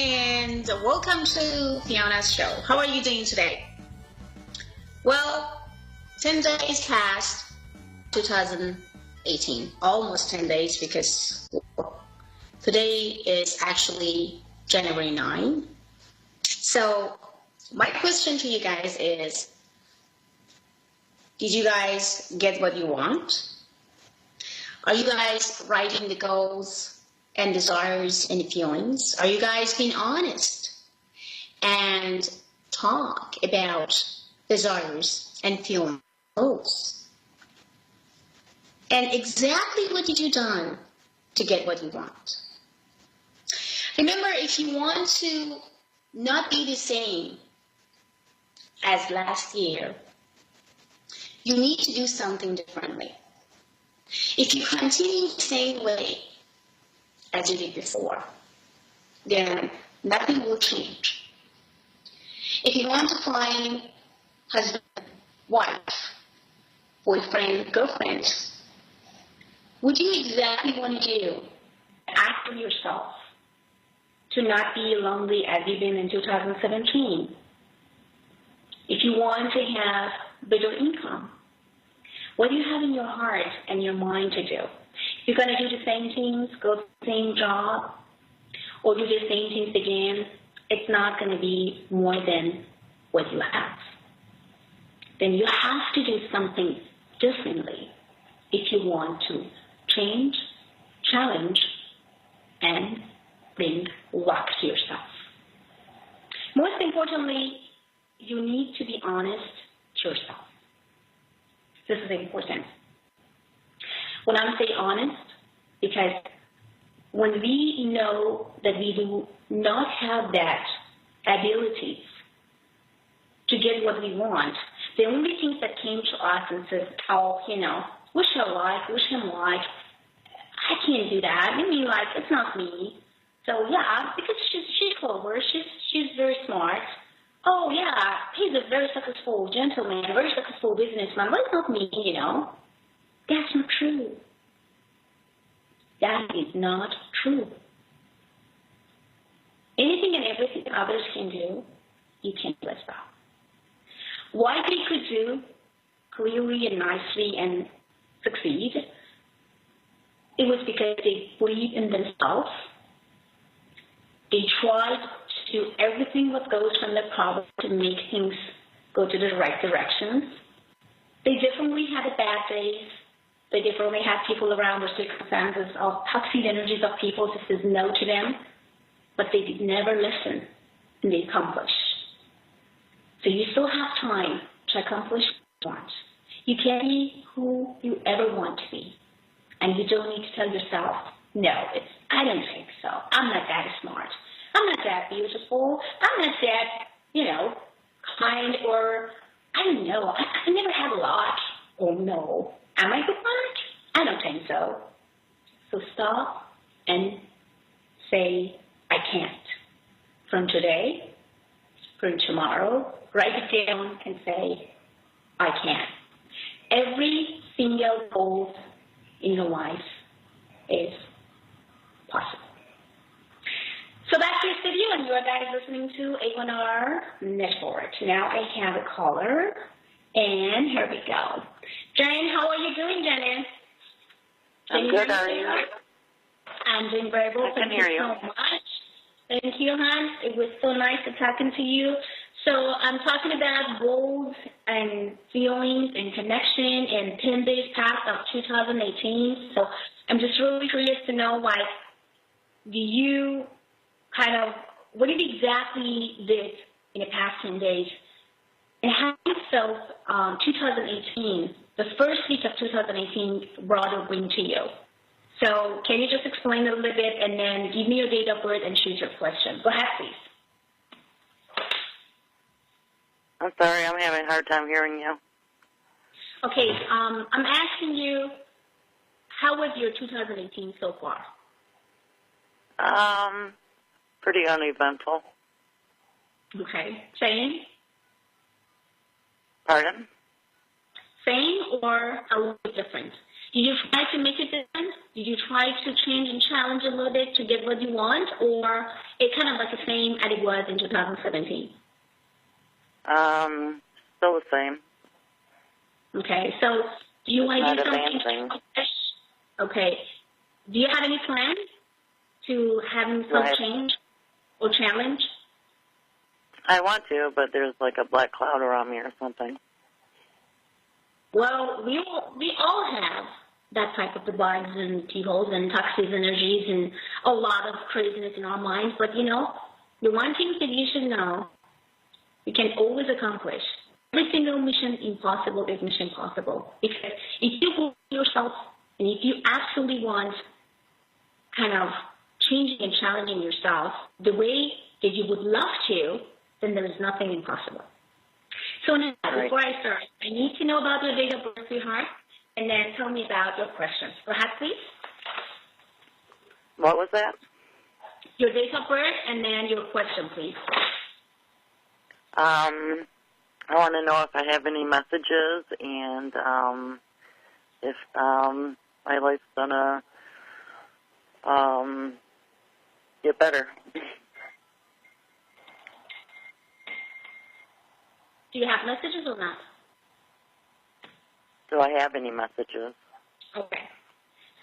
and welcome to Fiona's show. How are you doing today? Well, 10 days past 2018, almost 10 days because today is actually January 9. So my question to you guys is, did you guys get what you want? Are you guys writing the goals and desires and feelings? Are you guys being honest and talk about desires and feelings? And exactly what did you done to get what you want? Remember, if you want to not be the same as last year, you need to do something differently. If you continue the same way as you did before, then nothing will change. If you want to find husband, wife, boyfriend, girlfriend, what do you exactly want to do? Ask for yourself to not be lonely as you've been in 2017. If you want to have bigger income, what do you have in your heart and your mind to do? You're going to do the same things, go to the same job, or do the same things again. It's not going to be more than what you have. Then you have to do something differently if you want to change, challenge, and bring luck to yourself. Most importantly, you need to be honest to yourself. This is important. When I say honest, because when we know that we do not have that ability to get what we want, the only things that came to us and says, oh, wish her like, wish him like, I can't do that. I mean, like, it's not me. So, yeah, because she's clever, she's very smart. Oh, yeah, he's a very successful gentleman, a very successful businessman. But it's not me, That's not true. That is not true. Anything and everything others can do, you can't do as well. What they could do clearly and nicely and succeed, it was because they believed in themselves. They tried to do everything what goes from the problem to make things go to the right directions. They definitely had the bad days. They definitely had people around or circumstances of toxic energies of people that says no to them, but they did never listen and they accomplished. So you still have time to accomplish what you want. You can be who you ever want to be. And you don't need to tell yourself, no, I don't think so. I'm not that smart. I'm not that beautiful. I'm not that, kind, or I don't know. I never had a lot. Oh, no. Am I good at? I don't think so. So stop and say, I can't. From today, from tomorrow, write it down and say, I can't. Every single goal in your life is possible. So that's your studio, and you are guys listening to A1R Network. Now I have a caller, and here we go. Jane, how are you doing, Janice? I'm good, how are you? I'm doing very well. I can hear you. Thank you so much. Thank you, hon. It was so nice to talking to you. So I'm talking about goals and feelings and connection in 10 days past of 2018. So I'm just really curious to know, do you what did exactly did in the past 10 days? And how you felt 2018, the first week of 2018 brought or bring to you? So can you just explain a little bit and then give me your date of birth and choose your question? Go ahead, please. I'm sorry, I'm having a hard time hearing you. Okay, I'm asking you, how was your 2018 so far? Pretty uneventful. Okay. Same? Pardon? Same or a little bit different? Did you try to make it different? Did you try to change and challenge a little bit to get what you want, or it kind of like the same as it was in 2017? Still the same. Okay, so do you want to do something? Advancing. Okay. Do you have any plan to having some change or challenge? I want to, but there's like a black cloud around me or something. Well, we all have that type of divides and keyholes and toxic energies and a lot of craziness in our minds. But, you know, the one thing that you should know, you can always accomplish. Every single mission impossible is mission possible. Because if you believe yourself and if you absolutely want kind of changing and challenging yourself the way that you would love to, then there is nothing impossible. So now, before I start, I need to know about your date of birth, sweetheart, and then tell me about your questions. Go ahead, please. What was that? Your date of birth and then your question, please. I want to know if I have any messages and if my life's gonna get better. Do you have messages or not? Do I have any messages? Okay.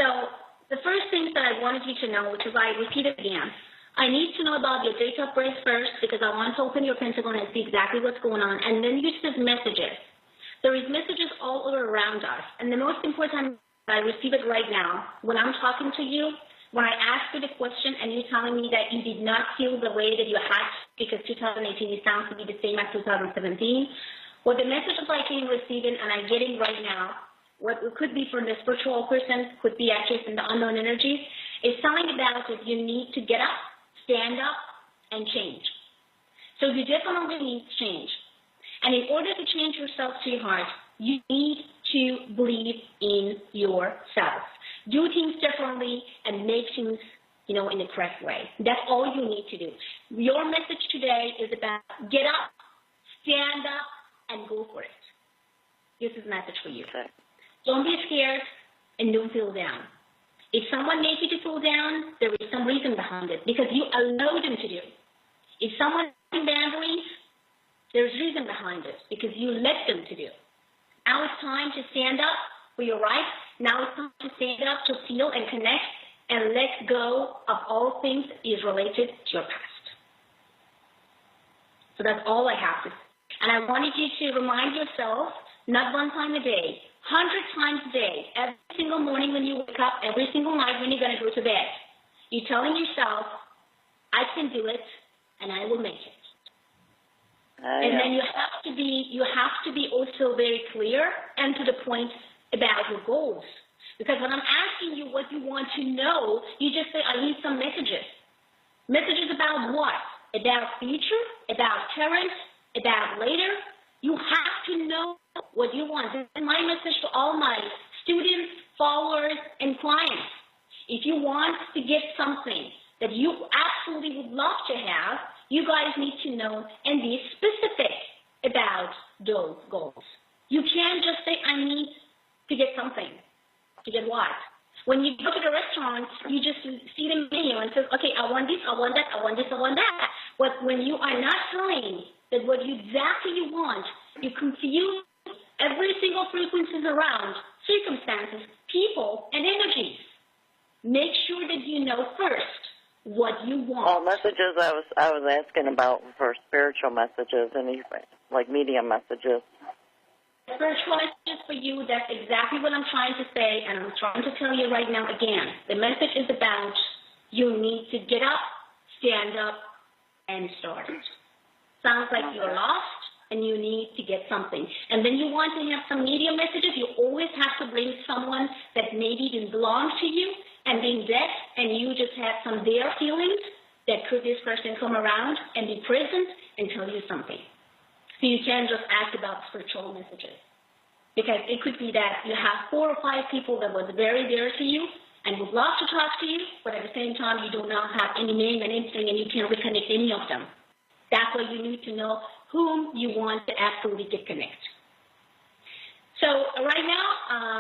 So the first thing that I wanted you to know, which is I repeat it again, I need to know about your date of birth first because I want to open your pentagon and see exactly what's going on, and then you said messages. There is messages all over around us, and the most important, I receive it right now. When I'm talking to you, when I ask you the question and you're telling me that you did not feel the way that you had because 2018 it sounds to be the same as 2017, what the messages I can receiving and I'm getting right now, what it could be from the spiritual person, could be actually from the unknown energies, is telling about that you need to get up, stand up, and change. So you definitely need change. And in order to change yourself, sweetheart, you need to believe in yourself. Do things differently and make things, in the correct way. That's all you need to do. Your message today is about get up, stand up, and go for it. This is a message for you. Okay. Don't be scared and don't feel down. If someone makes you to feel down, there is some reason behind it because you allow them to do. If someone has boundaries, there's reason behind it because you let them to do. Now it's time to stand up for your rights. Now it's time to stand up to feel and connect and let go of all things that is related to your past. So that's all I have to say. And I wanted you to remind yourself, not one time a day, 100 times a day, every single morning when you wake up, every single night when you're going to go to bed. You're telling yourself, I can do it, and I will make it. And then you have to be also very clear and to the point about your goals. Because when I'm asking you what you want to know, you just say, I need some messages. Messages about what? About future? About current? About later? You have to know what you want. This is my message to all my students, followers, and clients. If you want to get something that you absolutely would love to have, you guys need to know and be specific about those goals. You can't just say, I need to get something. To get what? When you go to the restaurant, you just see the menu and say, okay, I want this, I want that, I want this, I want that. But when you are not telling that what exactly you want, you confuse every single frequencies around, circumstances, people, and energies. Make sure that you know first what you want. Well, messages I was asking about for spiritual messages and like medium messages. Spiritual messages for you, that's exactly what I'm trying to say, and I'm trying to tell you right now again. The message is about you need to get up, stand up, and start. Sounds like you're lost and you need to get something. And then you want to have some medium messages. You always have to bring someone that maybe didn't belong to you and being dead, and you just have some their feelings that could this person come around and be present and tell you something. So you can't just ask about spiritual messages. Because it could be that you have 4 or 5 people that was very dear to you and would love to talk to you, but at the same time you do not have any name and anything and you can't reconnect any of them. That's why you need to know whom you want to absolutely get connected. So right now,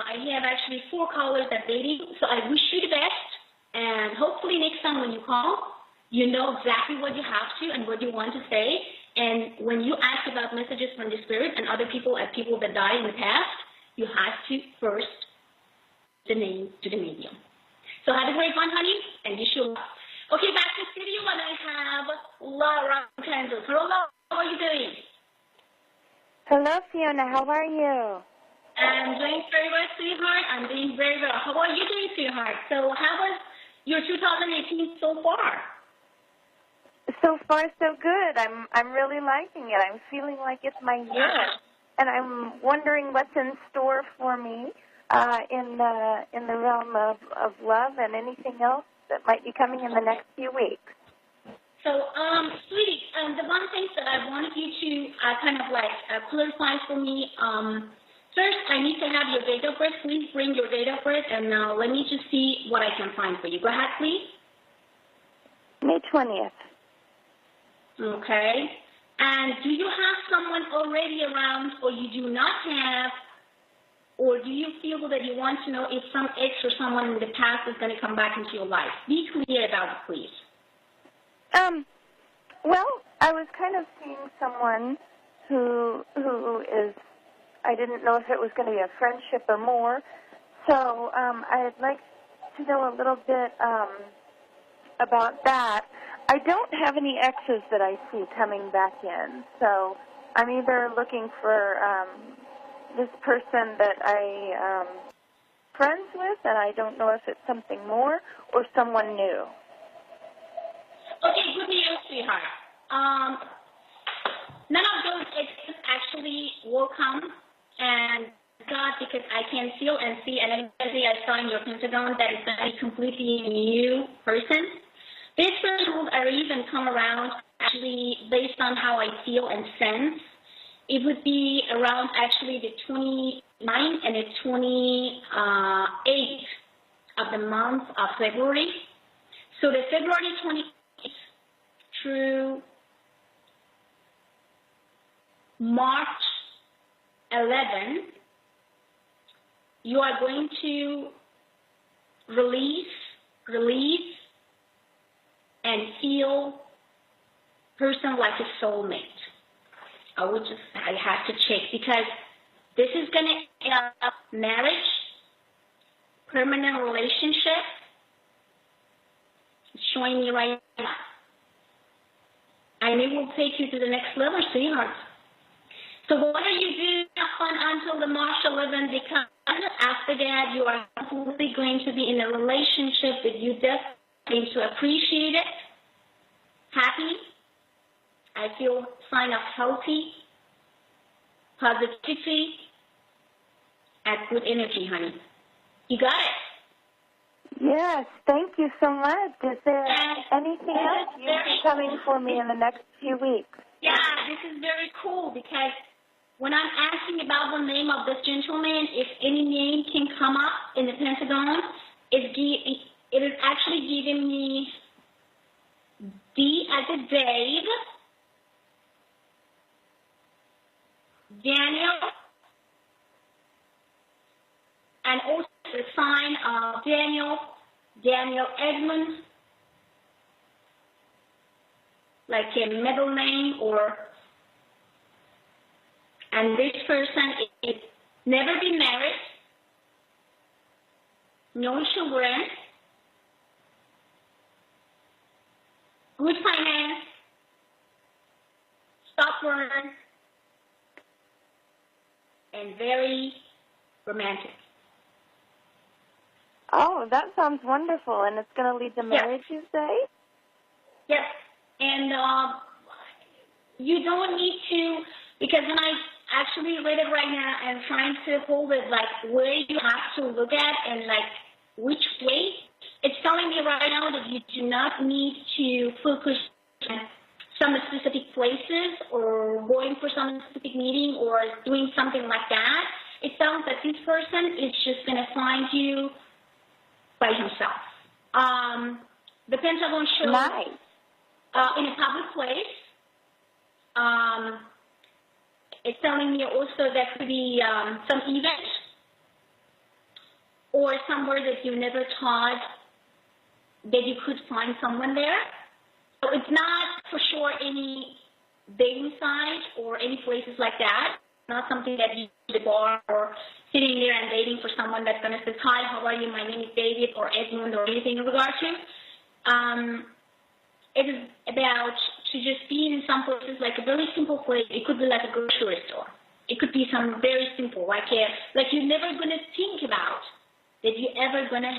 I have actually 4 callers that waiting. So I wish you the best, and hopefully next time when you call, you know exactly what you have to and what you want to say. And when you ask about messages from the spirit and other people and people that died in the past, you have to first the name to the medium. So have a great one, honey, and wish you luck. Okay, back to the studio, and I have Laura Kansas. Hello, Laura. How are you doing? Hello, Fiona. How are you? I'm doing very well, sweetheart. I'm doing very well. How are you doing, sweetheart? So how was your 2018 so far? So far, so good. I'm really liking it. I'm feeling like it's my year, and I'm wondering what's in store for me in the realm of love and anything else that might be coming in the next few weeks. So, sweetie, the one thing that I wanted you to kind of like clarify for me, first, I need to have your date of birth. Please bring your date of birth, and let me just see what I can find for you. Go ahead, please. May 20th. Okay. And do you have someone already around, or you do not have, or do you feel that you want to know if some ex or someone in the past is going to come back into your life? Be clear about it, please. Well, I was kind of seeing someone who is, I didn't know if it was going to be a friendship or more, so I'd like to know a little bit about that. I don't have any exes that I see coming back in, so I'm either looking for this person that I friends with, and I don't know if it's something more, or someone new. Okay, good news, sweetheart. None of those exes actually will come, and God, because I can feel and see, and everybody I saw in your pentagon that is a completely new person. This person will arrive and come around actually based on how I feel and sense. It would be around actually the 29th and the 28th of the month of February. So the February 28th through March 11, you are going to release, and feel person like a soulmate. I have to check because this is going to end up marriage, permanent relationship. It's showing me right now. And it will take you to the next level, sweetheart. So what are you doing until the March 11th? Because after that, you are completely going to be in a relationship that you definitely going to appreciate it. Happy. I feel sign of healthy, positivity, and good energy, honey. You got it. Yes, thank you so much. Is there anything else you see coming for me in the next few weeks? Yeah, this is very cool because when I'm asking about the name of this gentleman, if any name can come up in the Pentagon, it is actually giving me D as a Dave, Daniel, and also the sign of Daniel Edmund, like a middle name, and this person is never been married, no children, good finance, stubborn, and very romantic. Oh, that sounds wonderful. And it's going to lead to marriage, you say? Yes. And you don't need to, because when I actually read it right now, I'm trying to hold it like where you have to look at and like which way. It's telling me right now that you do not need to focus on some specific places or going for some specific meeting or doing something like that. It sounds that this person is just going to find you by himself. The Pentagon shows nice. In a public place, It's telling me also that could be some event or somewhere that you never thought that you could find someone there. So it's not for sure any dating site or any places like that. Not something that you do at the bar or sitting there and waiting for someone that's going to say, hi, how are you? My name is David or Edmund or anything in regard to. It is about to just be in some places like a very simple place. It could be like a grocery store. It could be some very simple, like you're never going to think about that you're ever going to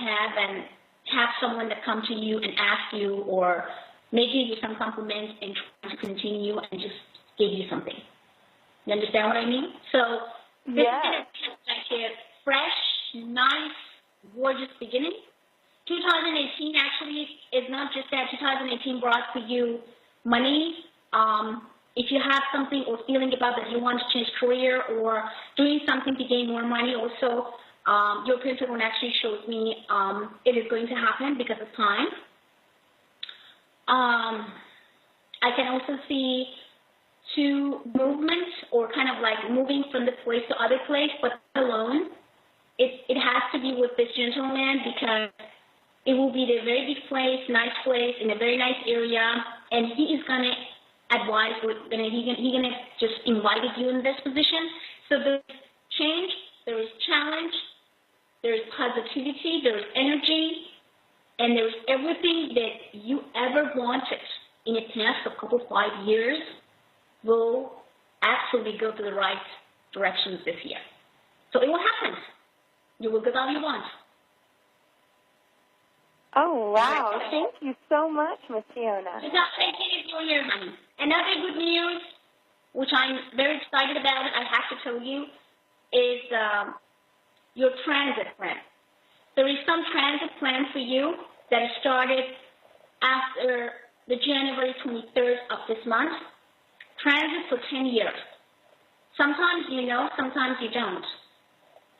have someone that come to you and ask you or may give you some compliments and try to continue and just give you something. You understand what I mean? So this is like a fresh, nice, gorgeous beginning. 2018 actually is not just that. 2018 brought for you money. If you have something or feeling about that you want to change career or doing something to gain more money also, your Pentagon actually shows me it is going to happen because of time. I can also see two movements or kind of like moving from the place to other place, but alone. It has to be with this gentleman because it will be a very big place, nice place, in a very nice area, and he is going to advise, he's going to just invite you in this position. So there's change, there is challenge, there is positivity, there is energy, and there's everything that you ever wanted in a past of couple 5 years will actually go to the right directions this year. So it will happen. You will get all you want. Oh, wow. Thank you so much, Miss Fiona. It's not taking it your year, honey. Another good news, which I'm very excited about, I have to tell you, is your transit plan. There is some transit plan for you that started after the January 23rd of this month. Transit for 10 years. Sometimes you know, sometimes you don't.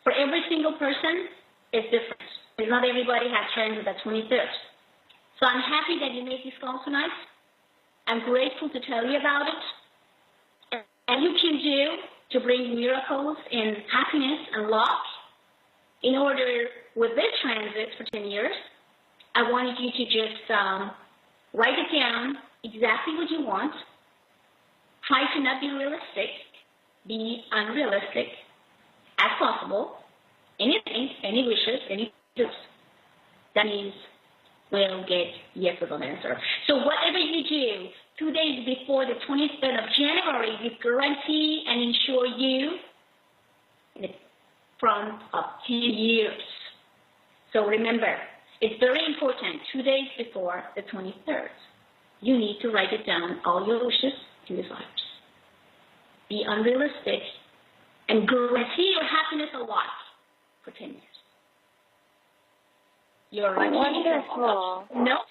For every single person, it's different. Because not everybody has transit at 23rd. So I'm happy that you made this call tonight. I'm grateful to tell you about it. And you can do to bring miracles and happiness and love. In order, with this transit for 10 years, I wanted you to just write it down exactly what you want. Try to not be realistic. Be unrealistic as possible. Anything, any wishes, any wishes. That means we'll get yes or no answer. So whatever you do, 2 days before the 23rd of January, we guarantee and ensure you in the front of 10 years. So remember, it's very important, 2 days before the 23rd, you need to write it down, all your wishes and desires. Be unrealistic and guarantee your happiness a lot for 10 years. You're lucky. Wonderful. No,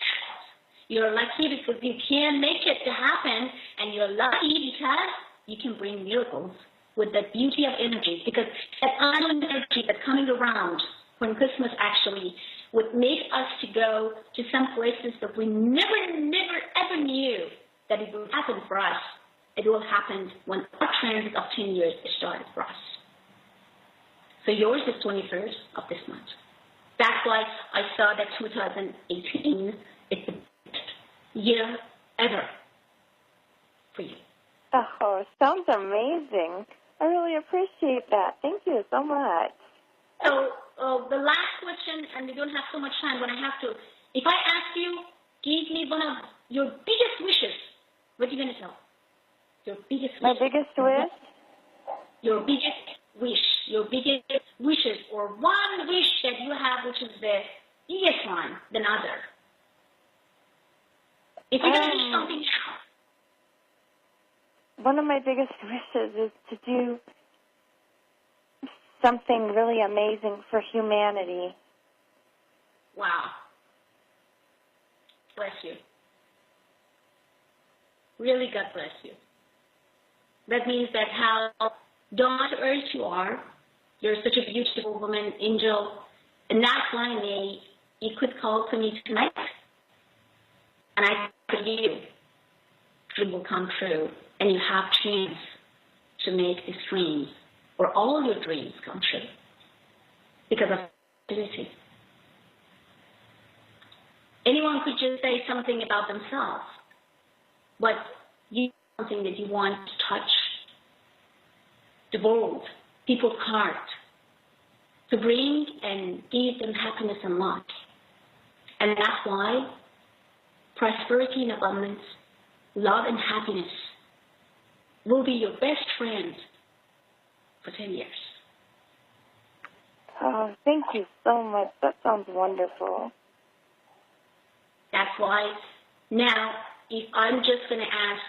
you're lucky because you can make it to happen, and you're lucky because you can bring miracles with the beauty of energy, because that unknown energy that's coming around when Christmas actually would make us to go to some places that we never, ever knew that it would happen for us. It will happen when our transit of 10 years is started for us. So yours is 23rd of this month. That's why I saw that 2018 is the best year ever for you. Oh, sounds amazing. I really appreciate that. Thank you so much. So the last question, and we don't have so much time, but I have to. If I ask you, give me one of your biggest wishes, what are you going to tell? Your biggest wish. My biggest wish? Your biggest wish. Your biggest wishes, or one wish that you have, which is the biggest one than other. If you're going to do something now. One of my biggest wishes is to do something really amazing for humanity. Wow. Bless you. Really, God bless you. That means that how down to earth you are. You're such a beautiful woman, angel. And that's why you could call to me tonight. And I for you, it will come true. And you have chance to make these dreams, or all your dreams, come true because of ability. Anyone could just say something about themselves, but you something that you want to touch the world, people's heart, to bring and give them happiness and love. And that's why prosperity and abundance, love and happiness will be your best friend for 10 years. Oh, thank you so much. That sounds wonderful. That's why now, if I'm just going to ask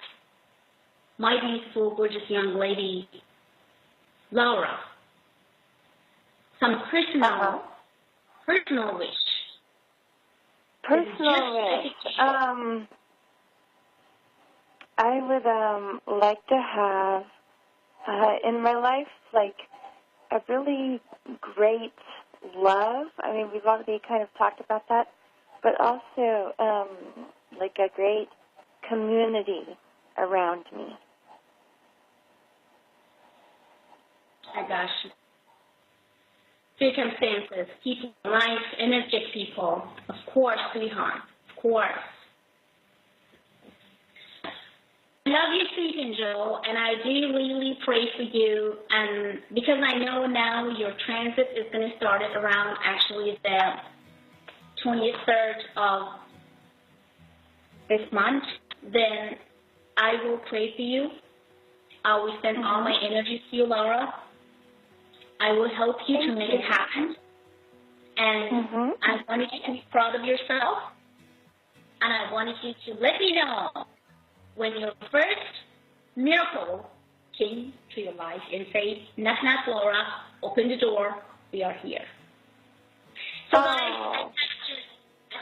my beautiful, gorgeous young lady, Laura, some personal wish. Personal wish. I would like to have in my life like a really great love. I mean, we've already kind of talked about that, but also like a great community around me. My gosh. Circumstances, people, life, energetic people. Of course, sweetheart. Of course. I love you, sweet angel, and I do really pray for you. And because I know now your transit is going to start at around actually the 23rd of this month, then I will pray for you. I will send all my energies to you, Laura. I will help you to make it happen. And I wanted you to be proud of yourself. And I wanted you to let me know when your first miracle came to your life and say, knock, knock, Laura, open the door, we are here. So guys,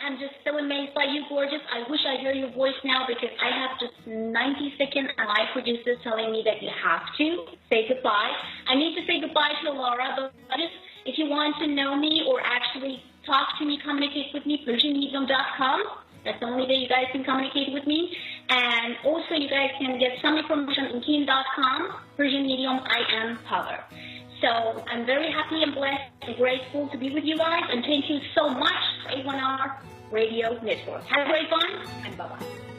I'm just so amazed by you, gorgeous. I wish I hear your voice now because I have just 90 seconds and my producer telling me that you have to say goodbye. I need to say goodbye to Laura, but just if you want to know me or actually talk to me, communicate with me, PersianMedium.com. That's the only way you guys can communicate with me. And also you guys can get some information on Keen.com, Persian Medium I Am Power. So I'm very happy and blessed and grateful to be with you guys. And thank you so much for A1R Radio Network. Have a great one and bye-bye.